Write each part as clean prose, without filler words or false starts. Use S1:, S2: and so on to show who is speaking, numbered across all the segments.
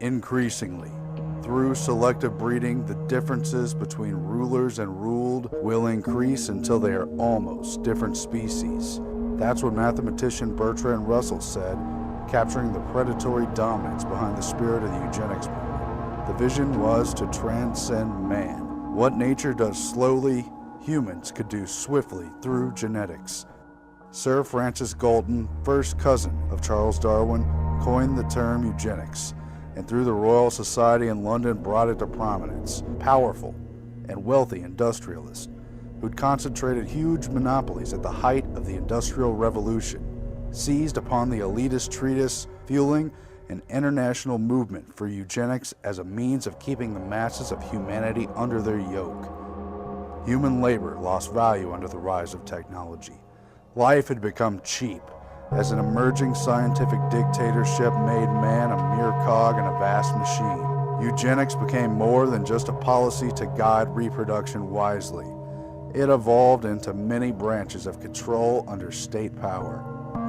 S1: Increasingly, through selective breeding, the differences between rulers and ruled will increase until they are almost different species. That's what mathematician Bertrand Russell said, capturing the predatory dominance behind the spirit of the eugenics movement. The vision was to transcend man. What nature does slowly, humans could do swiftly through genetics. Sir Francis Galton, first cousin of Charles Darwin, coined the term eugenics, and through the Royal Society in London brought it to prominence. Powerful and wealthy industrialists who'd concentrated huge monopolies at the height of the Industrial Revolution seized upon the elitist treatise, fueling an international movement for eugenics as a means of keeping the masses of humanity under their yoke. Human labor lost value under the rise of technology. Life had become cheap, as an emerging scientific dictatorship made man a mere cog in a vast machine. Eugenics became more than just a policy to guide reproduction wisely. It evolved into many branches of control under state power.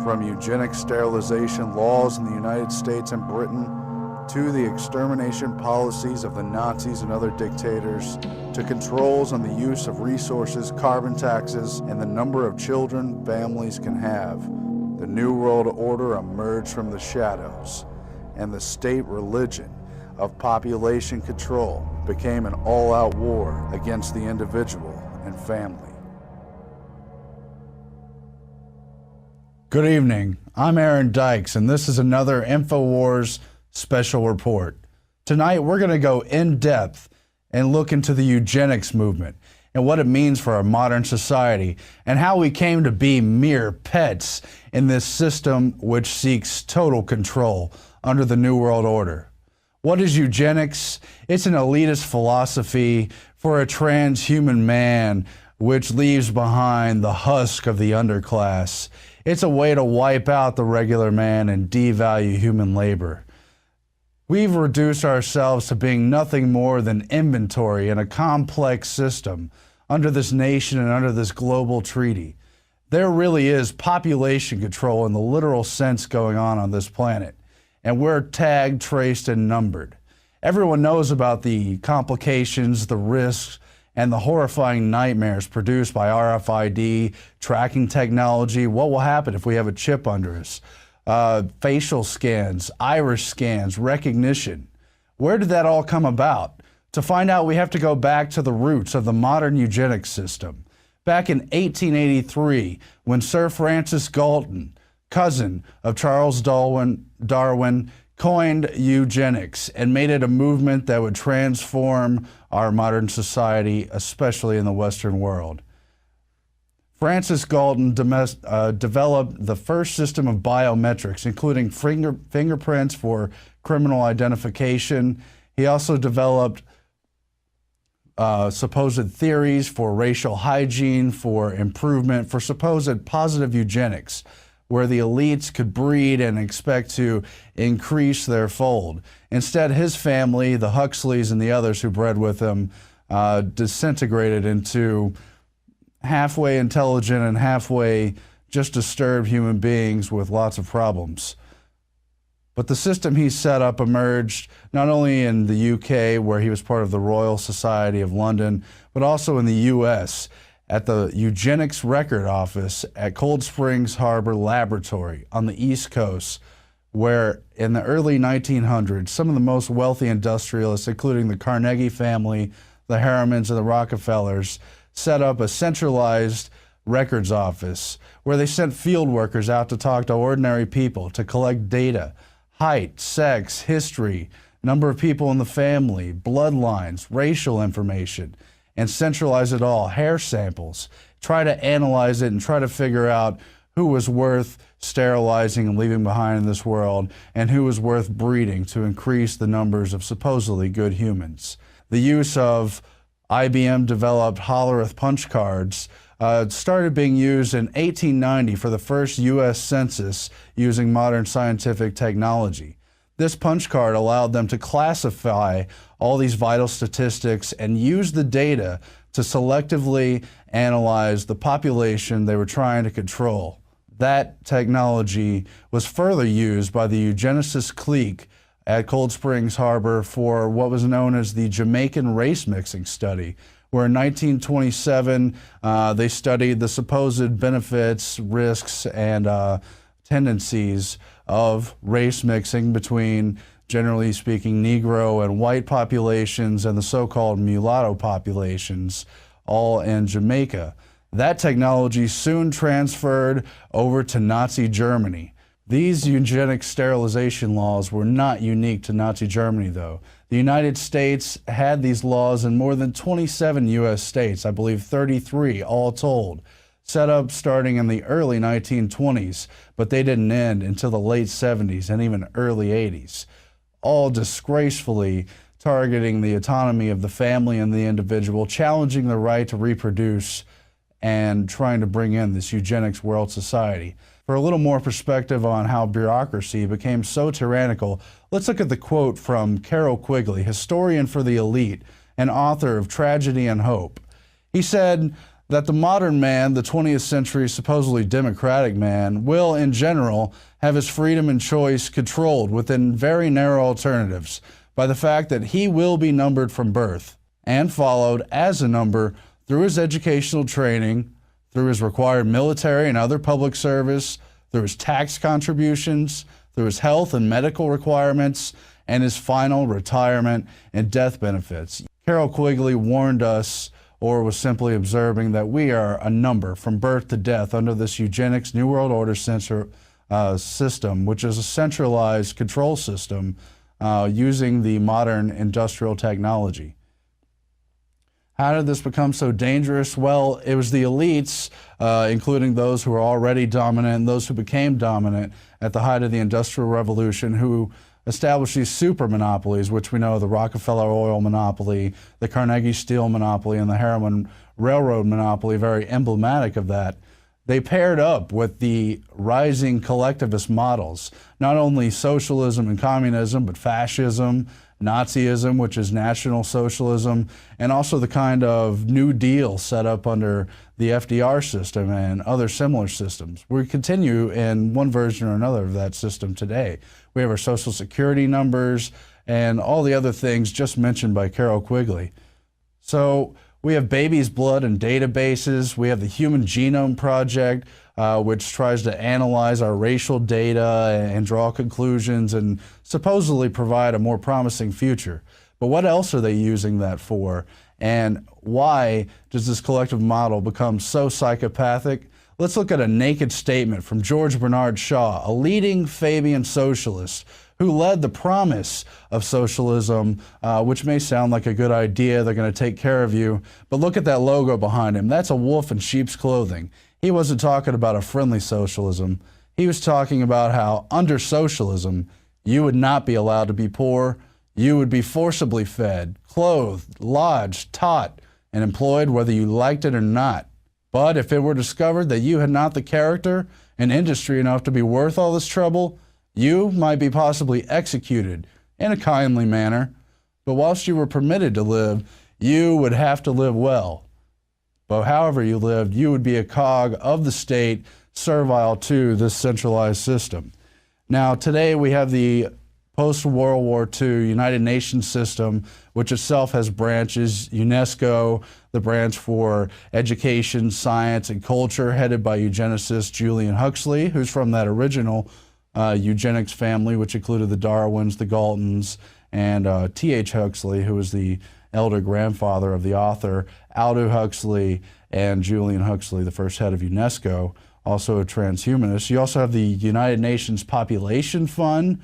S1: From eugenic sterilization laws in the United States and Britain, to the extermination policies of the Nazis and other dictators, to controls on the use of resources, carbon taxes, and the number of children families can have, the New World Order emerged from the shadows, and the state religion of population control became an all-out war against the individual and family. Good evening, I'm Aaron Dykes, and this is another InfoWars special report. Tonight we're going to go in depth and look into the eugenics movement and what it means for our modern society and how we came to be mere pets in this system which seeks total control under the New World Order. What is eugenics? It's an elitist philosophy for a transhuman man which leaves behind the husk of the underclass. It's a way to wipe out the regular man and devalue human labor. We've reduced ourselves to being nothing more than inventory in a complex system under this nation and under this global treaty. There really is population control in the literal sense going on this planet, and we're tagged, traced, and numbered. Everyone knows about the complications, the risks, and the horrifying nightmares produced by RFID, tracking technology. What will happen if we have a chip under us? Facial scans, iris scans, recognition. Where did that all come about? To find out, we have to go back to the roots of the modern eugenics system. Back in 1883, when Sir Francis Galton, cousin of Charles Darwin, coined eugenics and made it a movement that would transform our modern society, especially in the Western world. Francis Galton developed the first system of biometrics, including fingerprints for criminal identification. He also developed supposed theories for racial hygiene, for improvement, for supposed positive eugenics, where the elites could breed and expect to increase their fold. Instead, his family, the Huxleys and the others who bred with him, disintegrated into halfway intelligent and halfway just disturbed human beings with lots of problems. But the system he set up emerged not only in the UK, where he was part of the Royal Society of London, but also in the US at the Eugenics Record Office at Cold Springs Harbor Laboratory on the East Coast, where in the early 1900s, some of the most wealthy industrialists, including the Carnegie family, the Harrimans, and the Rockefellers, set up a centralized records office where they sent field workers out to talk to ordinary people to collect data, height, sex, history, number of people in the family, bloodlines, racial information, and centralize it all, hair samples, try to analyze it and try to figure out who was worth sterilizing and leaving behind in this world and who was worth breeding to increase the numbers of supposedly good humans. The use of IBM-developed Hollerith punch cards started being used in 1890 for the first U.S. census using modern scientific technology. This punch card allowed them to classify all these vital statistics and use the data to selectively analyze the population they were trying to control. That technology was further used by the eugenicist clique at Cold Springs Harbor for what was known as the Jamaican race mixing study, where in 1927 they studied the supposed benefits, risks, and tendencies of race mixing between, generally speaking, Negro and white populations and the so-called mulatto populations, all in Jamaica. That technology soon transferred over to Nazi Germany. These eugenic sterilization laws were not unique to Nazi Germany, though. The United States had these laws in more than 27 U.S. states, I believe 33 all told, set up starting in the early 1920s, but they didn't end until the late 70s and even early 80s, all disgracefully targeting the autonomy of the family and the individual, challenging the right to reproduce, and trying to bring in this eugenics world society. For a little more perspective on how bureaucracy became so tyrannical, let's look at the quote from Carroll Quigley, historian for the elite and author of Tragedy and Hope. He said that the modern man, the 20th century supposedly democratic man, will in general have his freedom and choice controlled within very narrow alternatives by the fact that he will be numbered from birth and followed as a number through his educational training, through his required military and other public service, through his tax contributions, through his health and medical requirements, and his final retirement and death benefits. Carroll Quigley warned us, or was simply observing, that we are a number from birth to death under this eugenics New World Order system, which is a centralized control system using the modern industrial technology. How did this become so dangerous? Well, it was the elites, including those who were already dominant and those who became dominant at the height of the Industrial Revolution, who established these super monopolies, which we know the Rockefeller oil monopoly, the Carnegie steel monopoly, and the Harriman railroad monopoly, very emblematic of that. They paired up with the rising collectivist models, not only socialism and communism, but fascism, Nazism, which is National Socialism, and also the kind of New Deal set up under the FDR system and other similar systems. We continue in one version or another of that system today. We have our Social Security numbers and all the other things just mentioned by Carroll Quigley. So we have baby's blood and databases. We have the Human Genome Project, which tries to analyze our racial data and draw conclusions and supposedly provide a more promising future. But what else are they using that for? And why does this collective model become so psychopathic? Let's look at a naked statement from George Bernard Shaw, a leading Fabian socialist who led the promise of socialism, which may sound like a good idea, they're going to take care of you, but look at that logo behind him. That's a wolf in sheep's clothing. He wasn't talking about a friendly socialism. He was talking about how under socialism, you would not be allowed to be poor. You would be forcibly fed, clothed, lodged, taught, and employed whether you liked it or not. But if it were discovered that you had not the character and industry enough to be worth all this trouble, you might be possibly executed in a kindly manner. But whilst you were permitted to live, you would have to live well. But however you lived, you would be a cog of the state, servile to this centralized system. Now, today we have the post-World War II United Nations system, which itself has branches. UNESCO, the branch for education, science, and culture, headed by eugenicist Julian Huxley, who's from that original eugenics family, which included the Darwins, the Galtons, and T.H. Huxley, who was the elder grandfather of the author, Aldous Huxley, and Julian Huxley, the first head of UNESCO, also a transhumanist. You also have the United Nations Population Fund,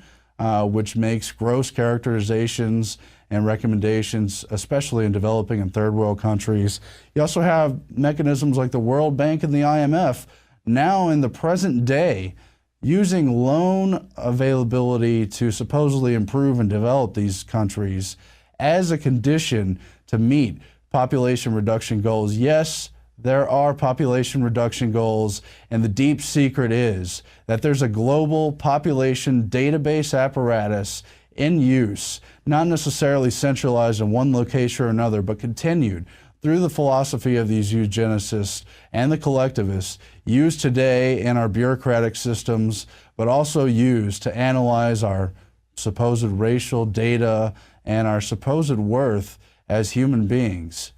S1: which makes gross characterizations and recommendations, especially in developing and third world countries. You also have mechanisms like the World Bank and the IMF, now in the present day, using loan availability to supposedly improve and develop these countries as a condition to meet population reduction goals. Yes, there are population reduction goals, and the deep secret is that there's a global population database apparatus in use, not necessarily centralized in one location or another, but continued through the philosophy of these eugenicists and the collectivists, used today in our bureaucratic systems, but also used to analyze our supposed racial data and our supposed worth as human beings.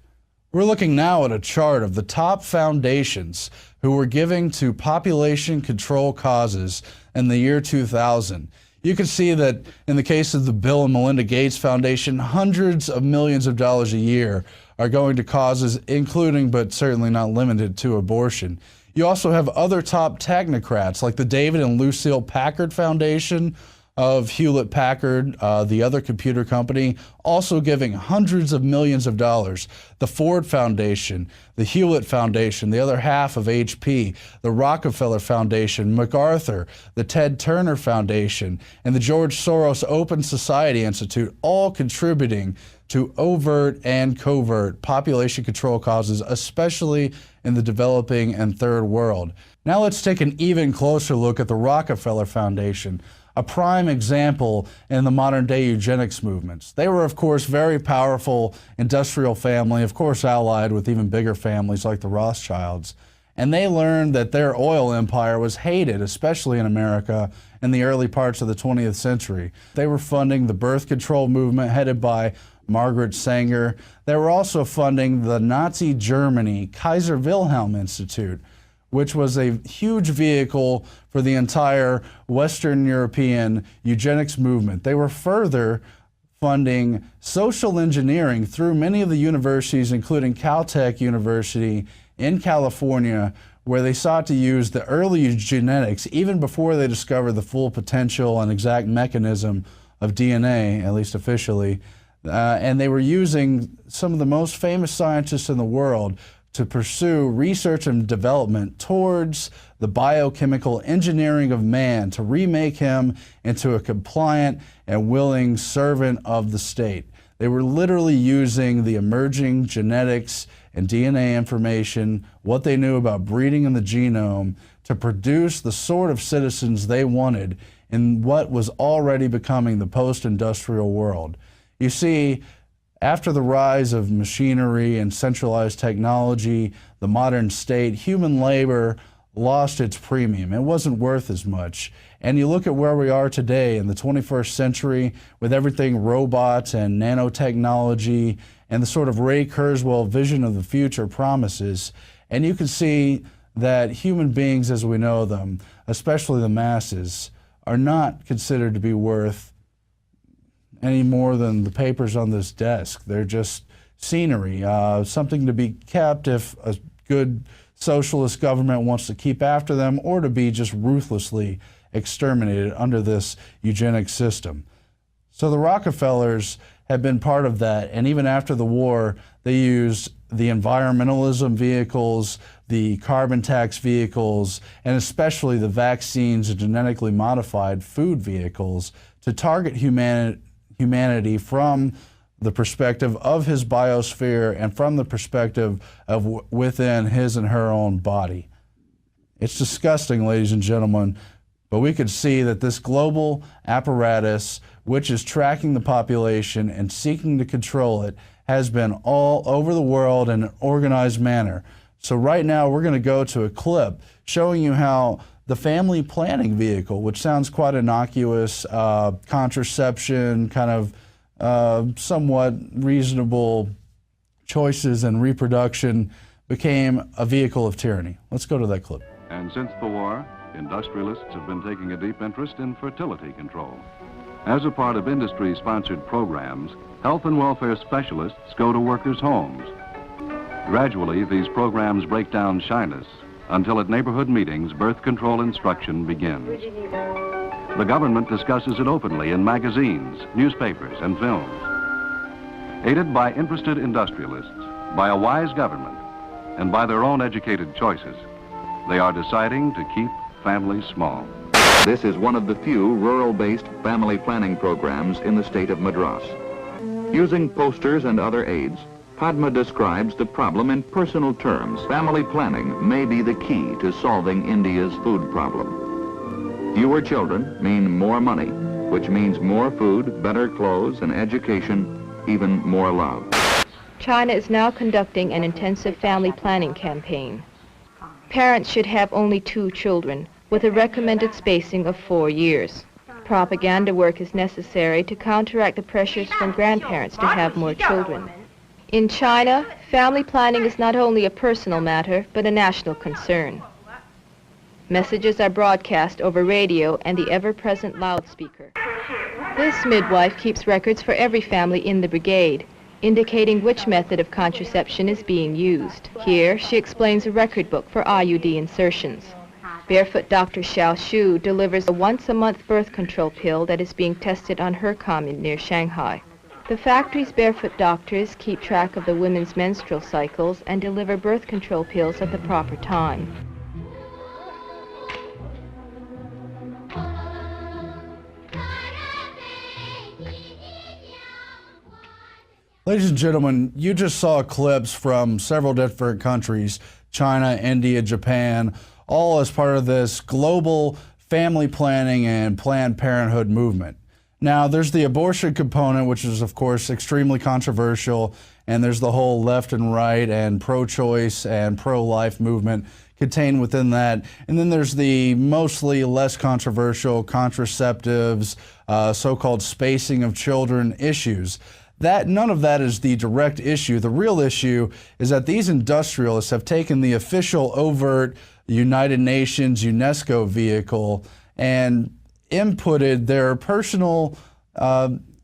S1: We're looking now at a chart of the top foundations who were giving to population control causes in the year 2000. You can see that in the case of the Bill and Melinda Gates Foundation, hundreds of millions of dollars a year are going to causes including, but certainly not limited to, abortion. You also have other top technocrats like the David and Lucille Packard Foundation of Hewlett-Packard, the other computer company, also giving hundreds of millions of dollars. The Ford Foundation, the Hewlett Foundation, the other half of HP, the Rockefeller Foundation, MacArthur, the Ted Turner Foundation, and the George Soros Open Society Institute, all contributing to overt and covert population control causes, especially in the developing and third world. Now let's take an even closer look at the Rockefeller Foundation, a prime example in the modern day eugenics movements. They were, of course, very powerful industrial family, of course allied with even bigger families like the Rothschilds. And they learned that their oil empire was hated, especially in America, in the early parts of the 20th century. They were funding the birth control movement headed by Margaret Sanger. They were also funding the Nazi Germany Kaiser Wilhelm Institute, which was a huge vehicle for the entire Western European eugenics movement. They were further funding social engineering through many of the universities, including Caltech University in California, where they sought to use the early eugenics even before they discovered the full potential and exact mechanism of DNA, at least officially. And they were using some of the most famous scientists in the world to pursue research and development towards the biochemical engineering of man, to remake him into a compliant and willing servant of the state. They were literally using the emerging genetics and DNA information, what they knew about breeding in the genome, to produce the sort of citizens they wanted in what was already becoming the post-industrial world. You see, after the rise of machinery and centralized technology, the modern state, human labor lost its premium. It wasn't worth as much. And you look at where we are today in the 21st century with everything robots and nanotechnology and the sort of Ray Kurzweil vision of the future promises, and you can see that human beings as we know them, especially the masses, are not considered to be worth any more than the papers on this desk. They're just scenery, something to be kept if a good socialist government wants to keep after them, or to be just ruthlessly exterminated under this eugenic system. So the Rockefellers have been part of that, and even after the war, they used the environmentalism vehicles, the carbon tax vehicles, and especially the vaccines and genetically modified food vehicles to target humanity from the perspective of his biosphere and from the perspective of within his and her own body. It's disgusting, ladies and gentlemen, but we could see that this global apparatus, which is tracking the population and seeking to control it, has been all over the world in an organized manner. So right now we're going to go to a clip showing you how the family planning vehicle, which sounds quite innocuous, contraception, kind of somewhat reasonable choices and reproduction, became a vehicle of tyranny. Let's go to that clip.
S2: And since the war, industrialists have been taking a deep interest in fertility control. As a part of industry-sponsored programs, health and welfare specialists go to workers' homes. Gradually, these programs break down shyness until at neighborhood meetings, birth control instruction begins. The government discusses it openly in magazines, newspapers, and films. Aided by interested industrialists, by a wise government, and by their own educated choices, they are deciding to keep families small.
S3: This is one of the few rural-based family planning programs in the state of Madras. Using posters and other aids, Padma describes the problem in personal terms. Family planning may be the key to solving India's food problem. Fewer children mean more money, which means more food, better clothes, and education, even more love.
S4: China is now conducting an intensive family planning campaign. Parents should have only 2 children, with a recommended spacing of 4 years. propaganda work is necessary to counteract the pressures from grandparents to have more children. In China, family planning is not only a personal matter, but a national concern. Messages are broadcast over radio and the ever-present loudspeaker. This midwife keeps records for every family in the brigade, indicating which method of contraception is being used. Here, she explains a record book for IUD insertions. Barefoot Dr. Xiao Shu delivers a once-a-month birth control pill that is being tested on her commune near Shanghai. The factory's barefoot doctors keep track of the women's menstrual cycles and deliver birth control pills at the proper time.
S1: Ladies and gentlemen, you just saw clips from several different countries, China, India, Japan, all as part of this global family planning and Planned Parenthood movement. Now, there's the abortion component, which is, of course, extremely controversial, and there's the whole left and right and pro-choice and pro-life movement contained within that. And then there's the mostly less controversial contraceptives, so-called spacing of children issues. None of that is the direct issue. The real issue is that these industrialists have taken the official overt United Nations UNESCO vehicle and inputted their personal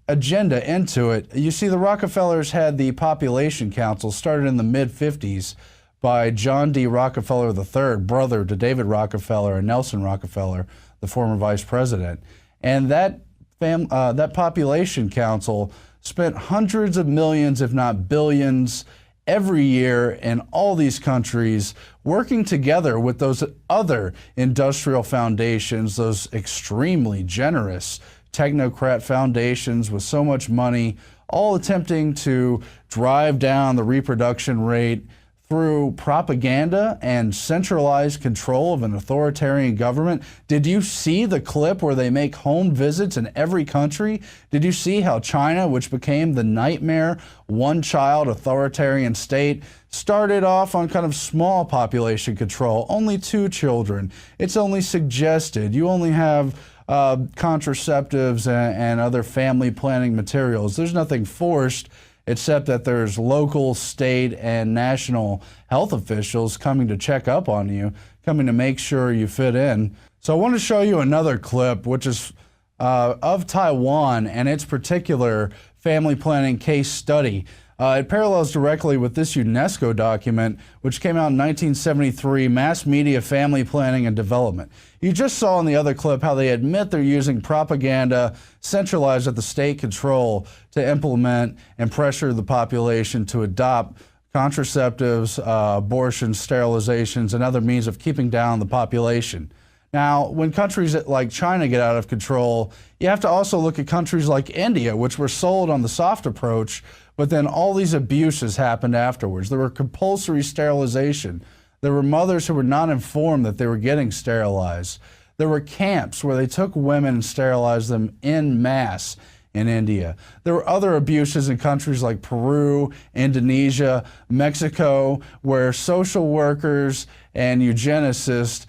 S1: agenda into it. You see, the Rockefellers had the Population Council started in the mid-50s by John D. Rockefeller III, brother to David Rockefeller and Nelson Rockefeller, the former vice president. And that Population Council spent hundreds of millions, if not billions, every year in all these countries working together with those other industrial foundations, those extremely generous technocrat foundations with so much money, all attempting to drive down the reproduction rate through propaganda and centralized control of an authoritarian government. Did you see the clip where they make home visits in every country? Did you see how China, which became the nightmare one-child authoritarian state, started off on kind of small population control, only 2 children. It's only suggested. You only have contraceptives and other family planning materials. There's nothing forced, except that there's local, state, and national health officials coming to check up on you, coming to make sure you fit in. So I want to show you another clip, which is of Taiwan and its particular family planning case study. It parallels directly with this UNESCO document, which came out in 1973, Mass Media Family Planning and Development. You just saw in the other clip how they admit they're using propaganda centralized at the state control to implement and pressure the population to adopt contraceptives, abortions, sterilizations, and other means of keeping down the population. Now, when countries like China get out of control, you have to also look at countries like India, which were sold on the soft approach, but then all these abuses happened afterwards. There were compulsory sterilization. There were mothers who were not informed that they were getting sterilized. There were camps where they took women and sterilized them en masse in India. There were other abuses in countries like Peru, Indonesia, Mexico, where social workers and eugenicists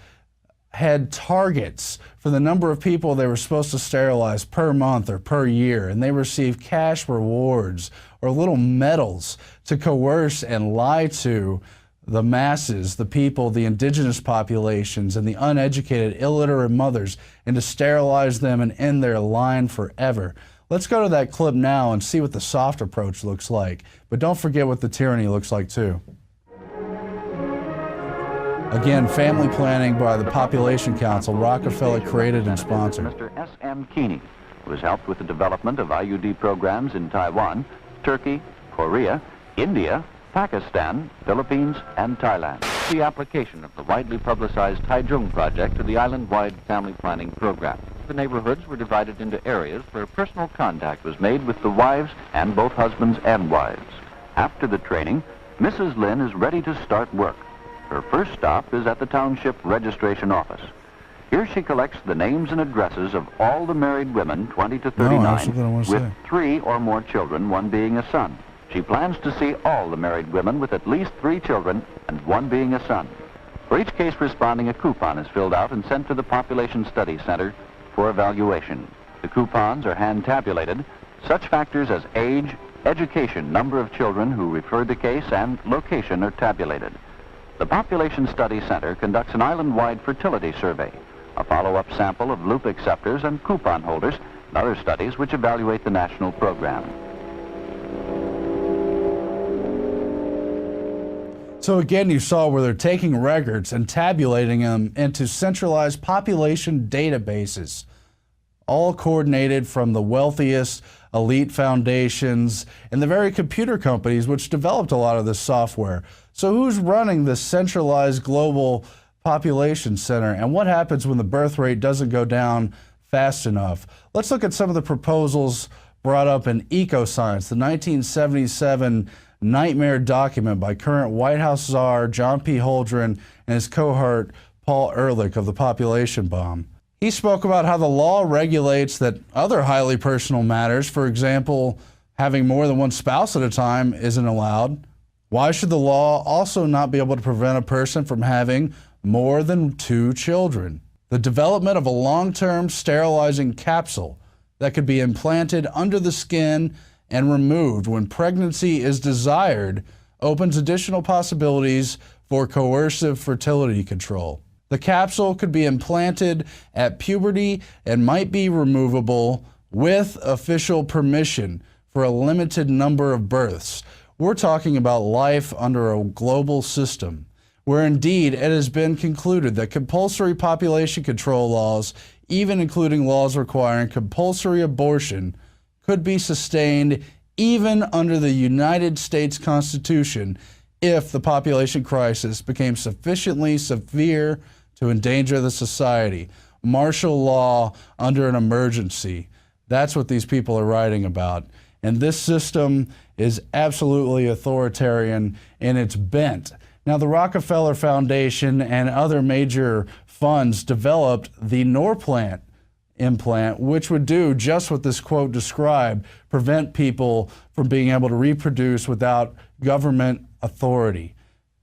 S1: had targets for the number of people they were supposed to sterilize per month or per year, and they received cash rewards or little medals to coerce and lie to the masses, the people, the indigenous populations, and the uneducated, illiterate mothers, and to sterilize them and end their line forever. Let's go to that clip now and see what the soft approach looks like. But don't forget what the tyranny looks like too. Again, family planning by the Population Council, Rockefeller created and sponsored.
S5: Mr. S.M. Keeney, who has helped with the development of IUD programs in Taiwan, Turkey, Korea, India, Pakistan, Philippines, and Thailand. The application of the widely publicized Taichung project to the island-wide family planning program. The neighborhoods were divided into areas where personal contact was made with the wives and both husbands and wives. After the training, Mrs. Lin is ready to start work. Her first stop is at the Township Registration Office. Here she collects the names and addresses of all the married women, 20 to 39, with 3 or more children, one being a son. She plans to see all the married women with at least 3 children and one being a son. For each case responding, a coupon is filled out and sent to the Population Study Center for evaluation. The coupons are hand tabulated. Such factors as age, education, number of children who referred the case, and location are tabulated. The Population Study Center conducts an island-wide fertility survey, a follow-up sample of loop acceptors and coupon holders, and other studies which evaluate the national program.
S1: So again, you saw where they're taking records and tabulating them into centralized population databases, all coordinated from the wealthiest elite foundations and the very computer companies which developed a lot of this software. So who's running this centralized global population center, and what happens when the birth rate doesn't go down fast enough? Let's look at some of the proposals brought up in Ecoscience, the 1977 nightmare document by current White House czar John P. Holdren and his cohort Paul Ehrlich of the population bomb. He spoke about how the law regulates that other highly personal matters, for example, having more than one spouse at a time, isn't allowed. Why should the law also not be able to prevent a person from having more than 2 children? The development of a long-term sterilizing capsule that could be implanted under the skin and removed when pregnancy is desired opens additional possibilities for coercive fertility control. The capsule could be implanted at puberty and might be removable with official permission for a limited number of births. We're talking about life under a global system, where indeed it has been concluded that compulsory population control laws, even including laws requiring compulsory abortion, could be sustained even under the United States Constitution if the population crisis became sufficiently severe to endanger the society. Martial law under an emergency. That's what these people are writing about. And this system is absolutely authoritarian in its bent. Now, the Rockefeller Foundation and other major funds developed the Norplant implant, which would do just what this quote described, prevent people from being able to reproduce without government authority.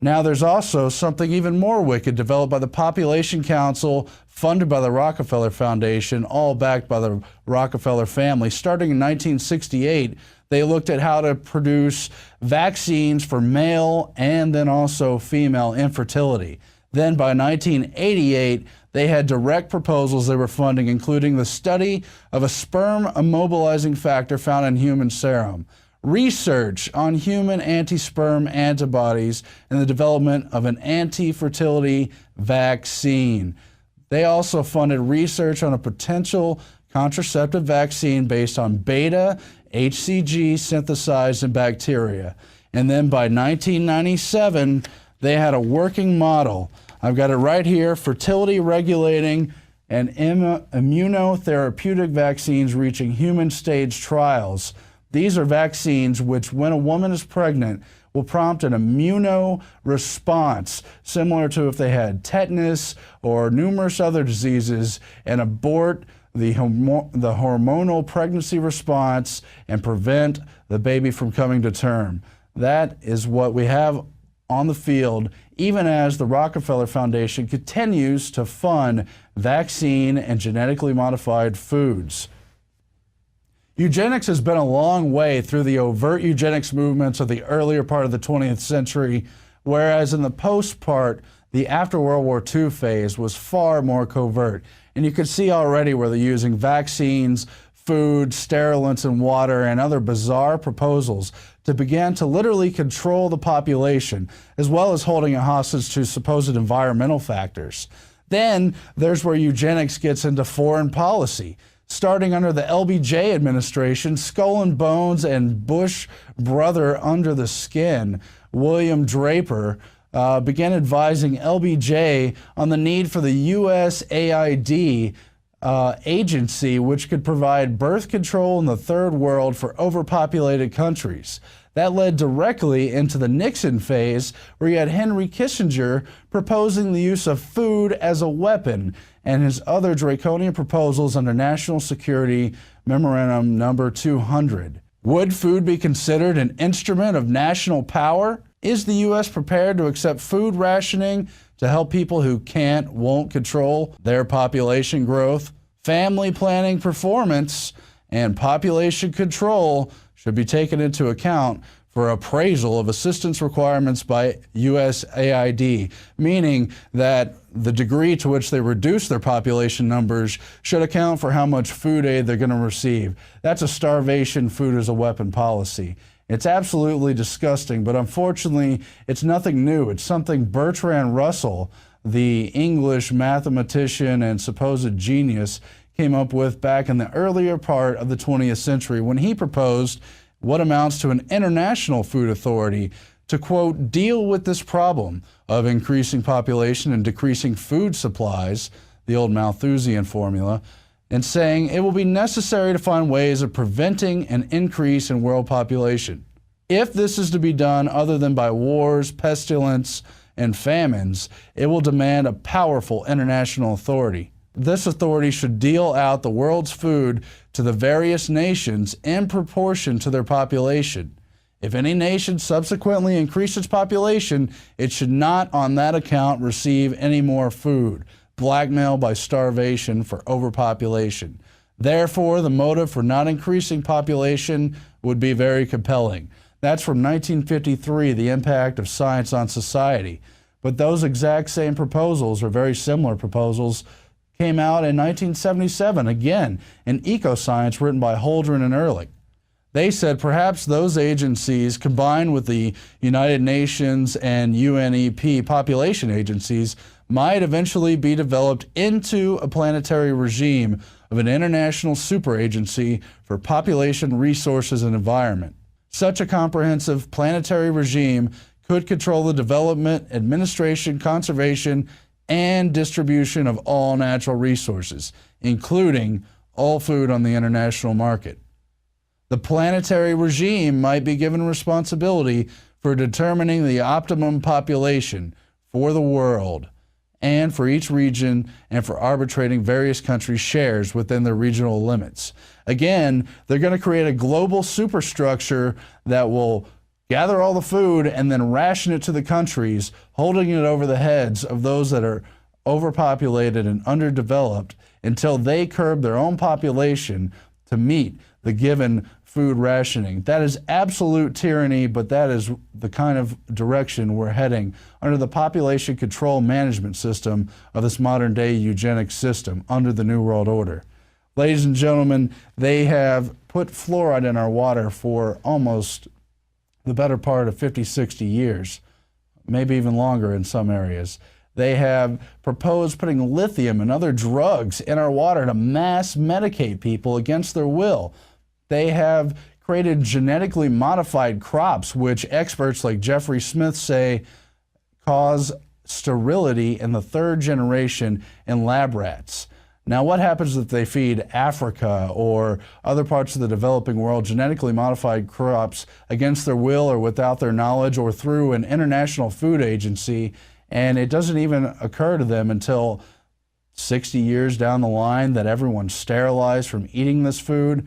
S1: Now, there's also something even more wicked developed by the Population Council, funded by the Rockefeller Foundation, all backed by the Rockefeller family. Starting in 1968, they looked at how to produce vaccines for male and then also female infertility. Then by 1988, they had direct proposals they were funding, including the study of a sperm immobilizing factor found in human serum, research on human anti-sperm antibodies, and the development of an anti-fertility vaccine. They also funded research on a potential contraceptive vaccine based on beta HCG synthesized in bacteria. And then by 1997, they had a working model. I've got it right here: fertility regulating and immunotherapeutic vaccines reaching human stage trials. These are vaccines which, when a woman is pregnant, will prompt an immunoresponse, similar to if they had tetanus or numerous other diseases, and abort the hormonal pregnancy response and prevent the baby from coming to term. That is what we have on the field, even as the Rockefeller Foundation continues to fund vaccine and genetically modified foods. Eugenics has been a long way through the overt eugenics movements of the earlier part of the 20th century, whereas in the post part, the after World War II phase was far more covert. And you can see already where they're using vaccines, food, sterilants, and water, and other bizarre proposals to begin to literally control the population, as well as holding it hostage to supposed environmental factors. Then there's where eugenics gets into foreign policy. Starting under the LBJ administration, Skull and Bones and Bush brother under the skin, William Draper, began advising LBJ on the need for the USAID agency, which could provide birth control in the third world for overpopulated countries. That led directly into the Nixon phase, where you had Henry Kissinger proposing the use of food as a weapon, and his other draconian proposals under National Security Memorandum Number 200. Would food be considered an instrument of national power? Is the U.S. prepared to accept food rationing to help people who won't control their population growth? Family planning performance and population control should be taken into account for appraisal of assistance requirements by USAID, meaning that the degree to which they reduce their population numbers should account for how much food aid they're going to receive. That's a starvation food as a weapon policy. It's absolutely disgusting, but unfortunately, it's nothing new. It's something Bertrand Russell, the English mathematician and supposed genius, came up with back in the earlier part of the 20th century when he proposed what amounts to an international food authority to, quote, deal with this problem of increasing population and decreasing food supplies, the old Malthusian formula, and saying it will be necessary to find ways of preventing an increase in world population. If this is to be done other than by wars, pestilence, and famines, it will demand a powerful international authority. This authority should deal out the world's food to the various nations in proportion to their population. If any nation subsequently increases its population, it should not on that account receive any more food, blackmail by starvation for overpopulation. Therefore, the motive for not increasing population would be very compelling. That's from 1953, The Impact of Science on Society. But those exact same proposals, or very similar proposals, came out in 1977, again, in Ecoscience, written by Holdren and Ehrlich. They said perhaps those agencies, combined with the United Nations and UNEP population agencies, might eventually be developed into a planetary regime of an international superagency for population, resources, and environment. Such a comprehensive planetary regime could control the development, administration, conservation, and distribution of all natural resources, including all food on the international market. The planetary regime might be given responsibility for determining the optimum population for the world and for each region, and for arbitrating various countries' shares within their regional limits. Again, they're going to create a global superstructure that will gather all the food and then ration it to the countries, holding it over the heads of those that are overpopulated and underdeveloped until they curb their own population to meet the given food rationing. That is absolute tyranny, but that is the kind of direction we're heading under the population control management system of this modern day eugenics system under the New World Order. Ladies and gentlemen, they have put fluoride in our water for almost the better part of 50, 60 years, maybe even longer in some areas. They have proposed putting lithium and other drugs in our water to mass medicate people against their will. They have created genetically modified crops, which experts like Jeffrey Smith say cause sterility in the third generation in lab rats. Now, what happens if they feed Africa or other parts of the developing world genetically modified crops against their will or without their knowledge or through an international food agency, and it doesn't even occur to them until 60 years down the line that everyone's sterilized from eating this food?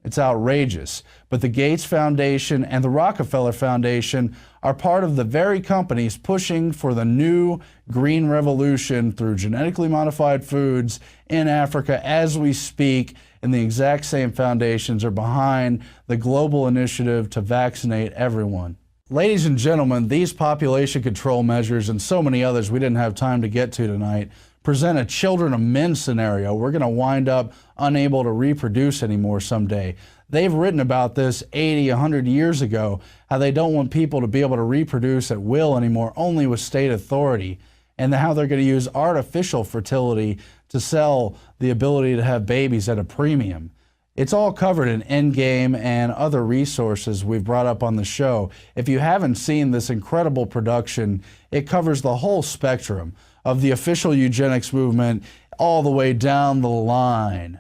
S1: It's outrageous. But the Gates Foundation and the Rockefeller Foundation are part of the very companies pushing for the new green revolution through genetically modified foods in Africa as we speak, and the exact same foundations are behind the global initiative to vaccinate everyone. Ladies and gentlemen, these population control measures and so many others we didn't have time to get to tonight present a children of men scenario. We're going to wind up unable to reproduce anymore someday. They've written about this 80, 100 years ago, how they don't want people to be able to reproduce at will anymore, only with state authority, and how they're going to use artificial fertility to sell the ability to have babies at a premium. It's all covered in Endgame and other resources we've brought up on the show. If you haven't seen this incredible production, it covers the whole spectrum of the official eugenics movement all the way down the line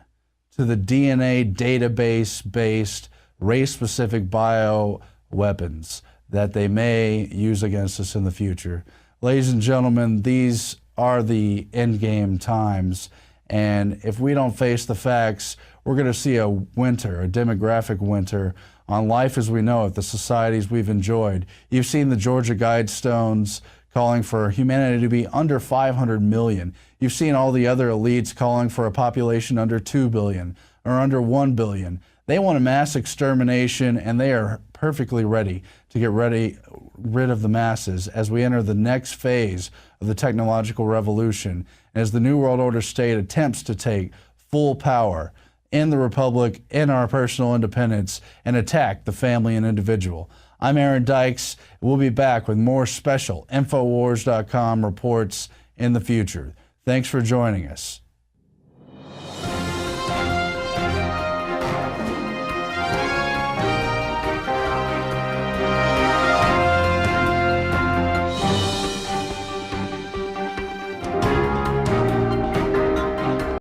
S1: to the DNA database-based race-specific bioweapons that they may use against us in the future. Ladies and gentlemen, these are the endgame times, and if we don't face the facts, we're going to see a winter, a demographic winter, on life as we know it, the societies we've enjoyed. You've seen the Georgia Guidestones calling for humanity to be under 500 million. You've seen all the other elites calling for a population under 2 billion or under 1 billion. They want a mass extermination, and they are perfectly ready to get rid of the masses as we enter the next phase of the technological revolution, as the New World Order state attempts to take full power in the Republic, in our personal independence, and attack the family and individual. I'm Aaron Dykes. We'll be back with more special Infowars.com reports in the future. Thanks for joining us.